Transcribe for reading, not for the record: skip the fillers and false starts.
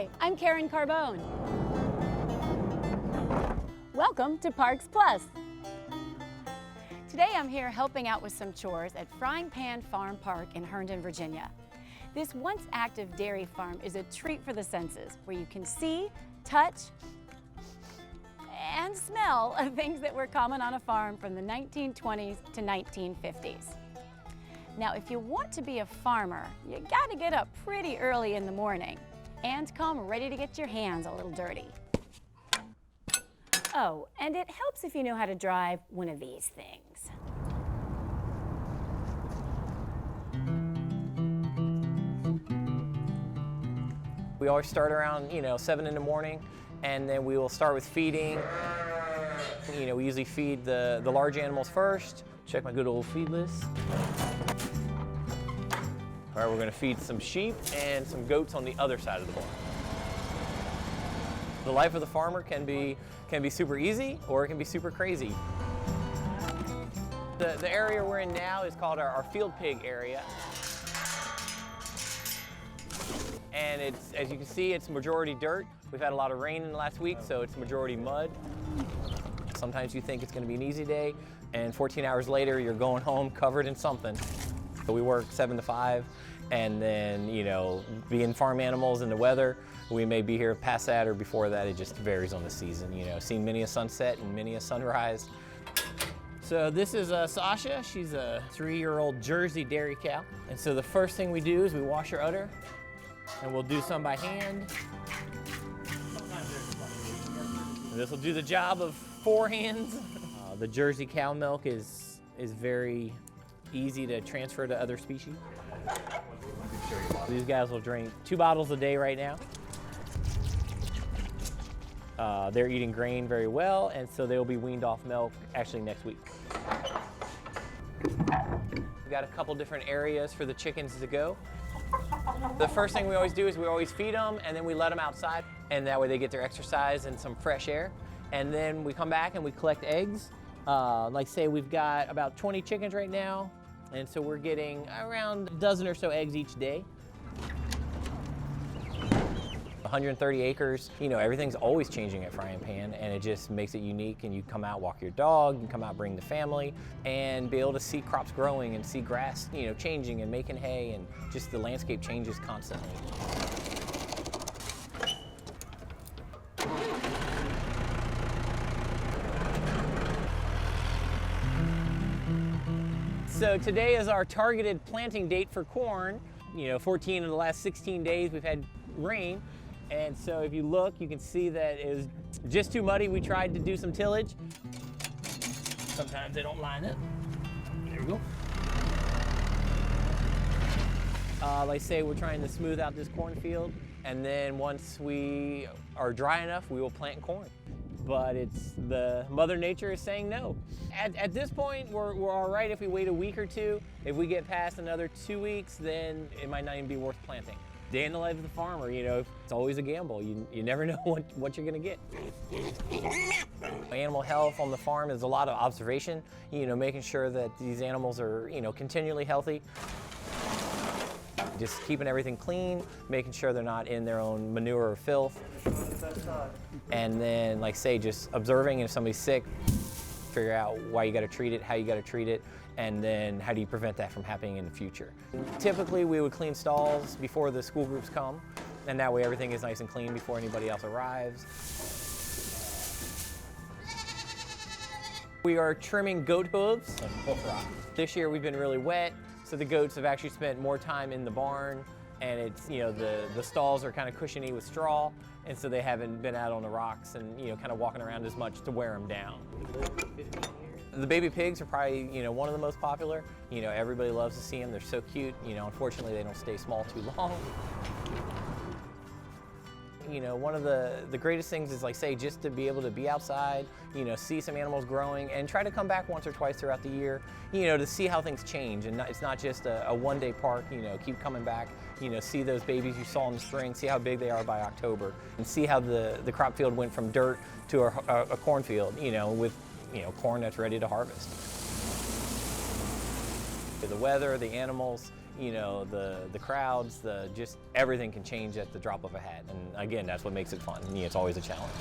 Hi, I'm Karen Carbone. Welcome to Parks Plus. Today I'm here helping out with some chores at Frying Pan Farm Park in Herndon, Virginia. This once active dairy farm is a treat for the senses, where you can see, touch, and smell things that were common on a farm from the 1920s to 1950s. Now, if you want to be a farmer, you gotta get up pretty early in the morning and come ready to get your hands a little dirty. Oh, and it helps if you know how to drive one of these things. We always start around, 7 in the morning, and then we will start with feeding. We usually feed the large animals first. Check my good old feed list. All right, we're gonna feed some sheep and some goats on the other side of the barn. The life of the farmer can be super easy, or it can be super crazy. The area we're in now is called our field pig area. And it's, as you can see, it's majority dirt. We've had a lot of rain in the last week, so it's majority mud. Sometimes you think it's gonna be an easy day, and 14 hours later, you're going home covered in something. So we work 7 to 5, and then, being farm animals and the weather, we may be here past that or before that. It just varies on the season, Seen many a sunset and many a sunrise. So this is Sasha. She's a 3-year-old Jersey dairy cow. And so the first thing we do is we wash her udder, and we'll do some by hand. And this will do the job of 4 hands. The Jersey cow milk is very easy to transfer to other species. These guys will drink 2 bottles a day right now. They're eating grain very well, and so they'll be weaned off milk actually next week. We've got a couple different areas for the chickens to go. The first thing we always do is we always feed them, and then we let them outside, and that way they get their exercise and some fresh air. And then we come back and we collect eggs. Like say we've got about 20 chickens right now, and so we're getting around a dozen or so eggs each day. 130 acres, everything's always changing at Frying Pan, and it just makes it unique. And you come out, walk your dog, you come out, bring the family, and be able to see crops growing and see grass, changing and making hay, and just the landscape changes constantly. So today is our targeted planting date for corn. 14 of the last 16 days we've had rain. And so if you look, you can see that it was just too muddy. We tried to do some tillage. Sometimes they don't line up. There we go. Like I say, we're trying to smooth out this cornfield. And then once we are dry enough, we will plant corn. But it's the Mother Nature is saying no. At this point, we're all right if we wait a week or two. If we get past another 2 weeks, then it might not even be worth planting. Day in the life of the farmer, it's always a gamble. You never know what you're gonna get. Animal health on the farm is a lot of observation, making sure that these animals are, continually healthy. Just keeping everything clean, making sure they're not in their own manure or filth. And then, like say, just observing if somebody's sick, figure out why you gotta treat it, how you gotta treat it, and then how do you prevent that from happening in the future. Typically, we would clean stalls before the school groups come, and that way everything is nice and clean before anybody else arrives. We are trimming goat hooves. This year we've been really wet, so the goats have actually spent more time in the barn, and it's, the stalls are kind of cushiony with straw, and so they haven't been out on the rocks and, kind of walking around as much to wear them down. The baby pigs are probably, one of the most popular. Everybody loves to see them. They're so cute. Unfortunately, they don't stay small too long. One of the greatest things is, like say, just to be able to be outside, see some animals growing, and try to come back once or twice throughout the year, to see how things change. And it's not just a one-day park, keep coming back, see those babies you saw in the spring, see how big they are by October, and see how the crop field went from dirt to a cornfield, with corn that's ready to harvest. The weather, the animals, you know, the crowds, just everything can change at the drop of a hat. And again, that's what makes it fun. And it's always a challenge.